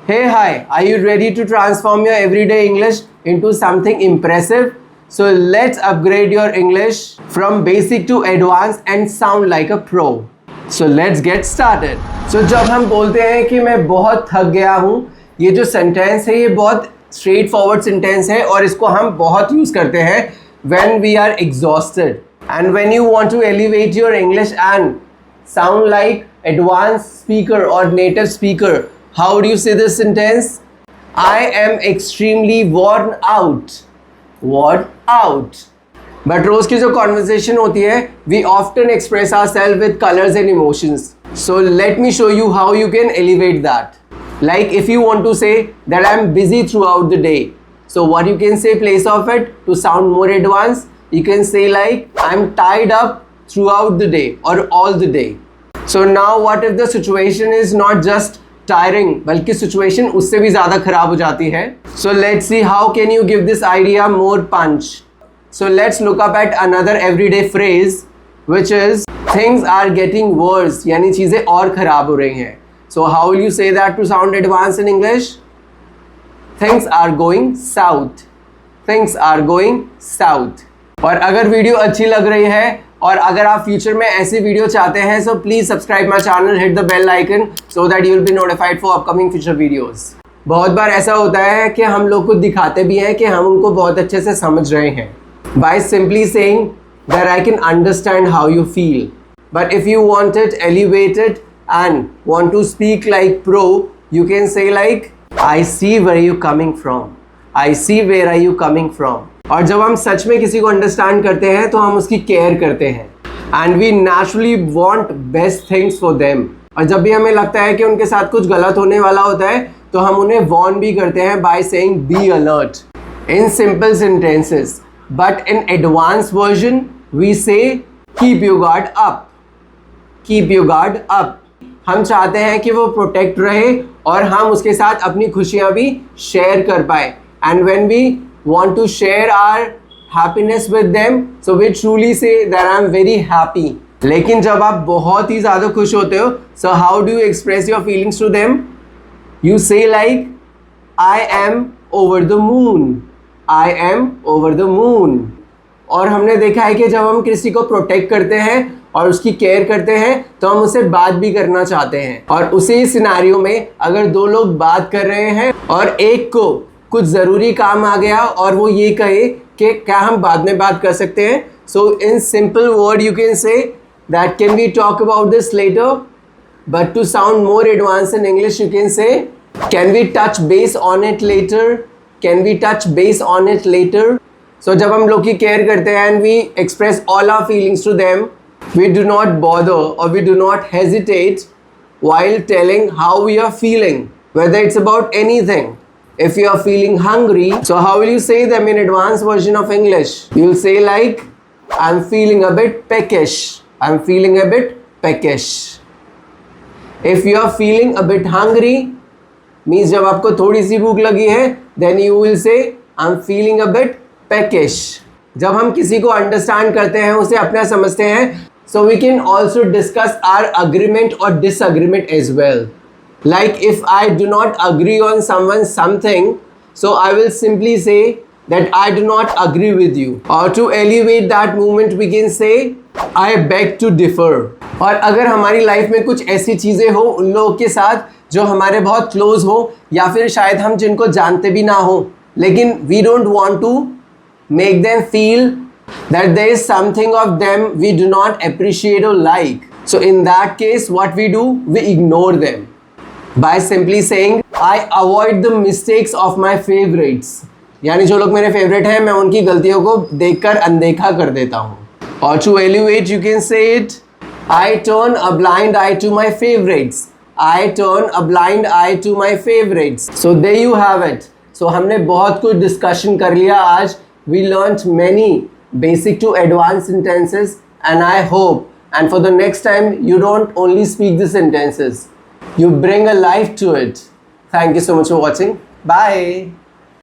Hey, hi, are you ready to transform your everyday English into something impressive? So let's upgrade your English from basic to advanced and sound like a pro. So let's get started. So जब हम बोलते हैं कि मैं बहुत थक गया हूँ, ये जो सेंटेंस है ये बहुत स्ट्रेट फॉरवर्ड सेंटेंस है और इसको हम बहुत यूज़ करते हैं when we are exhausted. And when you want to elevate your English and sound like advanced speaker or native speaker, how do you say this sentence? I am extremely worn out. Worn out. But रोज की जो conversation होती है, we often express ourselves with colors and emotions. So let me show you how you can elevate that. Like if you want to say that I am busy throughout the day. So what you can say place of it to sound more advanced, you can say like I am tied up throughout the day or all the day. So now what if the situation is not just tiring बल्कि situation उससे भी ज़्यादा खराब हो जाती है. So let's see how can you give this idea more punch. So let's look up at another everyday phrase which is things are getting worse यानी चीज़ें और खराब हो रही हैं. So how will you say that to sound advanced in English? Things are going south. Things are going south. और अगर video अच्छी लग रही है और अगर आप फ्यूचर में ऐसी वीडियो चाहते हैं so please subscribe my channel, hit the bell icon so that you will be notified for upcoming future videos. बहुत बार ऐसा होता है कि हम लोग को दिखाते भी हैं कि हम उनको बहुत अच्छे से समझ रहे हैं by simply saying that I can understand how you feel. But if you want it elevated and want to speak like pro, you can say like I see where you coming from. I see where are you coming from. और जब हम सच में किसी को understand करते हैं तो हम उसकी केयर करते हैं and we naturally want best things for them. और जब भी हमें लगता है कि उनके साथ कुछ गलत होने वाला होता है तो हम उन्हें वार्न भी करते हैं by saying be alert in simple sentences. But in advance version we say keep your guard up. Keep your guard up. हम चाहते हैं कि वो प्रोटेक्ट रहे और हम उसके साथ अपनी खुशियाँ भी शेयर कर पाए. And when we want to share our happiness with them, so we truly say that I am very happy. लेकिन जब आप बहुत ही ज़्यादा खुश होते हो, so how do you express your feelings to them? You say like I am over the moon. I am over the moon. और हमने देखा है कि जब हम किसी को प्रोटेक्ट करते हैं और उसकी केयर करते हैं तो हम उससे बात भी करना चाहते हैं. और उसी सिनेरियो में अगर दो लोग बात कर रहे हैं और एक को कुछ ज़रूरी काम आ गया और वो ये कहे कि क्या हम बाद में बात कर सकते हैं. So in simple word you can say that can we talk about this later. But to sound more advance in English you can say can we touch base on it later. Can we touch base on it later. So जब हम लोग की care करते हैं and we express all our feelings to them, we do not bother और we do not hesitate while telling how we are feeling, whether it's about anything. If you are feeling hungry, so how will you say them in advanced version of English? You'll say like, I'm feeling a bit peckish. I'm feeling a bit peckish. If you are feeling a bit hungry, means जब आपको थोड़ी सी भूख लगी है, then you will say, I'm feeling a bit peckish. जब हम किसी को understand करते हैं, उसे अपना समझते हैं, so we can also discuss our agreement or disagreement as well. Like if I do not agree on someone's something, so I will simply say that I do not agree with you. Or to elevate that moment we can say I beg to differ. और अगर हमारी life में कुछ ऐसी चीज़ें हो उन लोगों के साथ जो हमारे बहुत क्लोज हो या फिर शायद हम जिनको जानते भी ना हो, लेकिन we don't want to make them feel that there is something of them we do not appreciate or like. So in that case what we do, we ignore them by simply saying I avoid the mistakes of my favorites. यानी जो लोग मेरे favourite हैं मैं उनकी गलतियों को देखकर अनदेखा कर देता हूँ. और to elevate you can say it I turn a blind eye to my favorites. I turn a blind eye to my favorites. So there you have it. So हमने बहुत कुछ डिस्कशन कर लिया आज. We learnt many basic to advanced sentences and I hope and for the next time you don't only speak the sentences. You bring a life to it. Thank you so much for watching. Bye.